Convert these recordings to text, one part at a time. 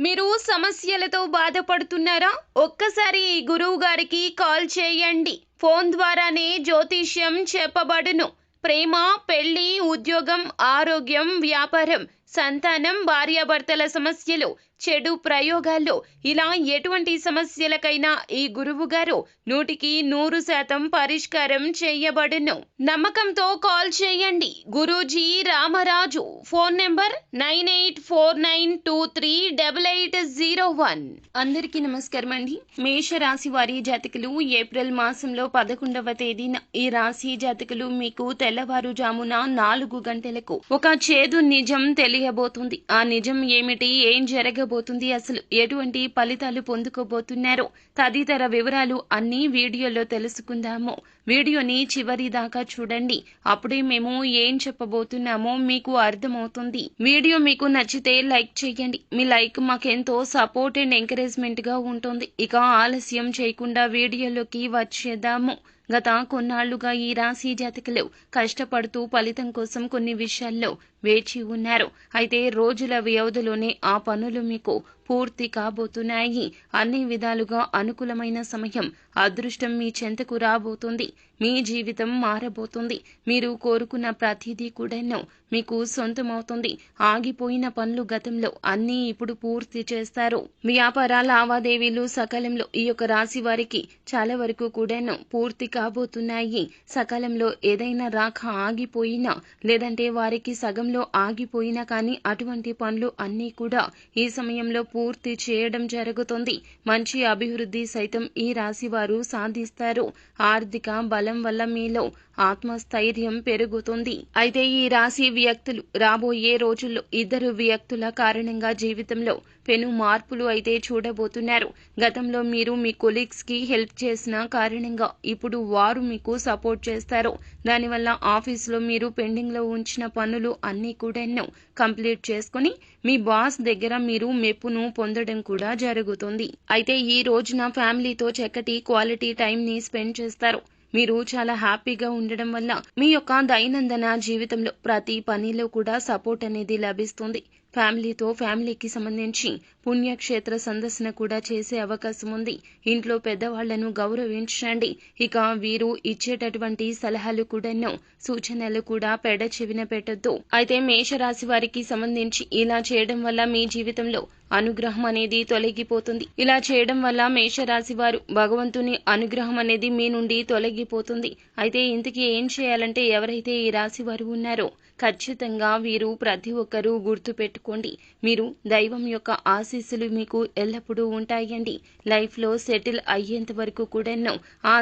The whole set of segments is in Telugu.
మీరు సమస్యలతో బాధపడుతున్నారా? ఒక్కసారి ఈ గురువు గారికి కాల్ చేయండి. ఫోన్ ద్వారానే జ్యోతిష్యం చెప్పబడును. ప్రేమ, పెళ్లి, ఉద్యోగం, ఆరోగ్యం, వ్యాపారం, సంతానం, భార్యాభర్తల సమస్యలు, చెడు ప్రయోగాల్లో ఇలా ఎటువంటి సమస్యలకైనా ఈ గురువు గారు 100% పరిష్కారం చేయబడును. నమ్మకంతో కాల్ చేయండి. గురూజీ రామరాజు. Phone number 9849238801. అందరికీ నమస్కారం అండి. మేషరాశి వారి జాతకులు ఏప్రిల్ మాసంలో 11వ తేదీన ఈ రాశి జాతకులు మీకు తెల్లవారుజామున 4 గంటలకు ఒక చేదు నిజం తెలియబోతుంది. ఆ నిజం ఏమిటి, ఏం జరగబోతుంది, అసలు ఎటువంటి ఫలితాలు పొందుకోబోతున్నారు తదితర వివరాలు అన్ని వీడియోలో తెలుసుకుందాము. వీడియోని చివరి దాకా చూడండి. అప్పుడే మేము ఏం చెప్పబోతున్నామో మీకు అర్థమవుతుంది. వీడియో మీకు నచ్చితే లైక్ చేయండి. మీ లైక్ మాకెంతో సపోర్ట్ అండ్ ఎంకరేజ్మెంట్ గా ఉంటుంది. ఇక ఆలస్యం చేయకుండా వీడియోలోకి వచ్చేద్దాము. గత కొన్నాళ్లుగా ఈ రాశి జాతకులు కష్టపడుతూ ఫలితం కోసం కొన్ని విషయాల్లో వేచి ఉన్నారు. అయితే రోజుల వ్యవధిలోనే ఆ పనులు మీకు పూర్తి కాబోతున్నాయి. అన్ని విధాలుగా అనుకూలమైన సమయం, అదృష్టం మీ చెంతకు రాబోతుంది. మీ జీవితం మారబోతుంది. మీరు కోరుకున్న ప్రతిదీ కూడాను మీకు సొంతమవుతుంది. ఆగిపోయిన పనులు గతంలో అన్నీ ఇప్పుడు పూర్తి చేస్తారు. వ్యాపార లావాదేవీలు సకాలంలో ఈ యొక్క రాశి వారికి చాలా వరకు కూడాను పూర్తి కాబోతున్నాయి. సకాలంలో ఏదైనా రాక ఆగిపోయినా, లేదంటే వారికి సగంలో ఆగిపోయినా కానీ అటువంటి పనులు అన్నీ కూడా ఈ సమయంలో పూర్తి చేయడం జరుగుతుంది. మంచి అభివృద్ధి సైతం ఈ రాశి వారు సాధిస్తారు. ఆర్థిక బలం వల్ల మీలో ఆత్మస్థైర్యం పెరుగుతుంది. అయితే ఈ రాశి వ్యక్తులు రాబోయే రోజుల్లో ఇద్దరు వ్యక్తుల కారణంగా జీవితంలో పెను మార్పులు అయితే చూడబోతున్నారు. గతంలో మీరు మీ కొలీగ్స్ కి హెల్ప్ చేసిన కారణంగా ఇప్పుడు వారు మీకు సపోర్ట్ చేస్తారు. దానివల్ల ఆఫీసులో మీరు పెండింగ్ లో ఉంచిన పనులు అన్నీ కూడా కంప్లీట్ చేసుకుని మీ బాస్ దగ్గర మీరు మెప్పును పొందడం కూడా జరుగుతుంది. అయితే ఈ రోజున ఫ్యామిలీతో చక్కటి క్వాలిటీ టైం ని స్పెండ్ చేస్తారు. మీరు చాలా హ్యాపీగా ఉండడం వల్ల మీ యొక్క దైనందిన జీవితంలో ప్రతి పనిలో కూడా సపోర్ట్ అనేది లభిస్తుంది. ఫ్యామిలీకి సంబంధించి పుణ్యక్షేత్ర సందర్శన కూడా చేసే అవకాశం ఉంది. ఇంట్లో పెద్దవాళ్లను గౌరవించండి. ఇక వీరు ఇచ్చేటటువంటి సలహాలు కూడాను, సూచనలు కూడా చెవిన పెట్టొద్దు. అయితే మేషరాశి వారికి సంబంధించి ఇలా చేయడం వల్ల మీ జీవితంలో అనుగ్రహం అనేది తొలగిపోతుంది. ఇలా చేయడం వల్ల మేషరాశి వారు భగవంతుని అనుగ్రహం అనేది మీ నుండి తొలగిపోతుంది. అయితే ఇంతకీ ఏం చేయాలంటే, ఎవరైతే ఈ రాశి వారు ఉన్నారో ఖచ్చితంగా వీరు ప్రతి ఒక్కరూ గుర్తు పెట్టుకోండి. మీరు దైవం యొక్క ఆశీస్సులు మీకు ఎల్లప్పుడూ ఉంటాయండి. లైఫ్ లో సెటిల్ అయ్యేంత వరకు కూడాను ఆ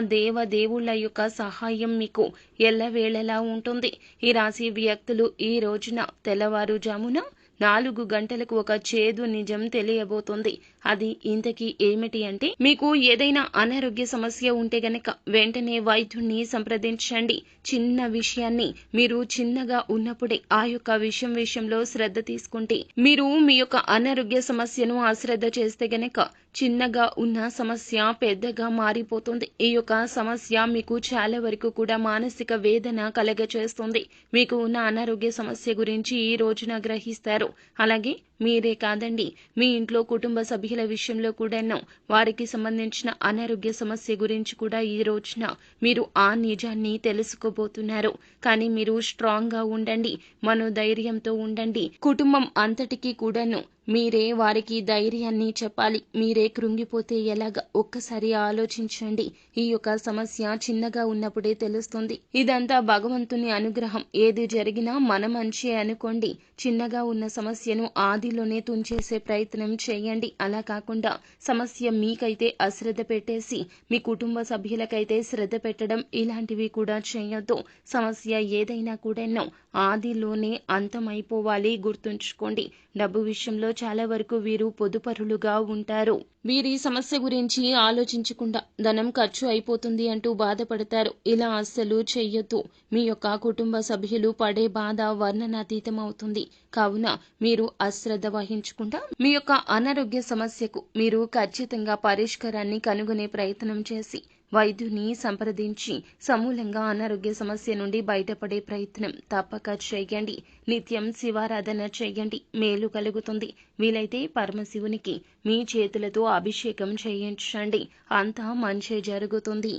దేవుళ్ళ యొక్క సహాయం మీకు ఎల్లవేళలా ఉంటుంది. ఈ రాశి వ్యక్తులు ఈ రోజున తెల్లవారుజామున 4 గంటలకు ఒక చేదు నిజం తెలియబోతుంది. అది ఇంతకీ ఏమిటి అంటే, మీకు ఏదైనా అనారోగ్య సమస్య ఉంటే గనక వెంటనే వైద్యుణ్ణి సంప్రదించండి. చిన్న విషయాన్ని మీరు చిన్నగా ఉన్నప్పుడే ఆ యొక్క విషయంలో శ్రద్ధ తీసుకుంటే, మీరు మీ యొక్క అనారోగ్య సమస్యను అశ్రద్ధ చేస్తే గనక చిన్నగా ఉన్న సమస్య పెద్దగా మారిపోతుంది. ఈ యొక్క సమస్య మీకు చాలా వరకు కూడా మానసిక వేదన కలగచేస్తుంది. మీకు ఉన్న అనారోగ్య సమస్య గురించి ఈ రోజున గ్రహిస్తారు. అలాగే మీరే కాదండి, మీ ఇంట్లో కుటుంబ సభ్యుల విషయంలో కూడాను వారికి సంబంధించిన అనారోగ్య సమస్య గురించి కూడా ఈ రోజున మీరు ఆ నిజాన్ని తెలుసుకోబోతున్నారు. కానీ మీరు స్ట్రాంగ్ గా ఉండండి, మనోధైర్యంతో ఉండండి. కుటుంబం అంతటికీ కూడాను మీరే వారికి ధైర్యాన్ని చెప్పాలి. మీరే కృంగిపోతే ఎలాగా ఒక్కసారి ఆలోచించండి. ఈ యొక్క సమస్య చిన్నగా ఉన్నప్పుడే తెలుస్తుంది. ఇదంతా భగవంతుని అనుగ్రహం. ఏది జరిగినా మన మంచి అనుకోండి. చిన్నగా ఉన్న సమస్యను ఆదిలోనే తుంచేసే ప్రయత్నం చేయండి. అలా కాకుండా సమస్య మీకైతే అశ్రద్ధ పెట్టేసి మీ కుటుంబ సభ్యులకైతే శ్రద్ధ పెట్టడం ఇలాంటివి కూడా చేయొద్దు. సమస్య ఏదైనా కూడాను ఆదిలోనే అంతమైపోవాలి. గుర్తుంచుకోండి. డబ్బు విషయంలో చాలా వరకు వీరు పొదుపరులుగా ఉంటారు. వీరి సమస్య గురించి ఆలోచించకుండా ధనం ఖర్చు అయిపోతుంది అంటూ బాధపడతారు. ఇలా అస్సలు చెయ్యొద్దు. మీ యొక్క కుటుంబ సభ్యులు పడే బాధ వర్ణనాతీతం అవుతుంది. కావున మీరు అశ్రద్ధ వహించకుండా మీ యొక్క అనారోగ్య సమస్యకు మీరు ఖచ్చితంగా పరిష్కారాన్ని కనుగొనే ప్రయత్నం చేసి వైద్యుని సంప్రదించి సమూలంగా అనారోగ్య సమస్య నుండి బయటపడే ప్రయత్నం తప్పక చేయండి. నిత్యం శివారాధన చేయండి, మేలు కలుగుతుంది. వీలైతే పరమశివునికి మీ చేతులతో అభిషేకం చేయించండి, అంతా మంచే జరుగుతుంది.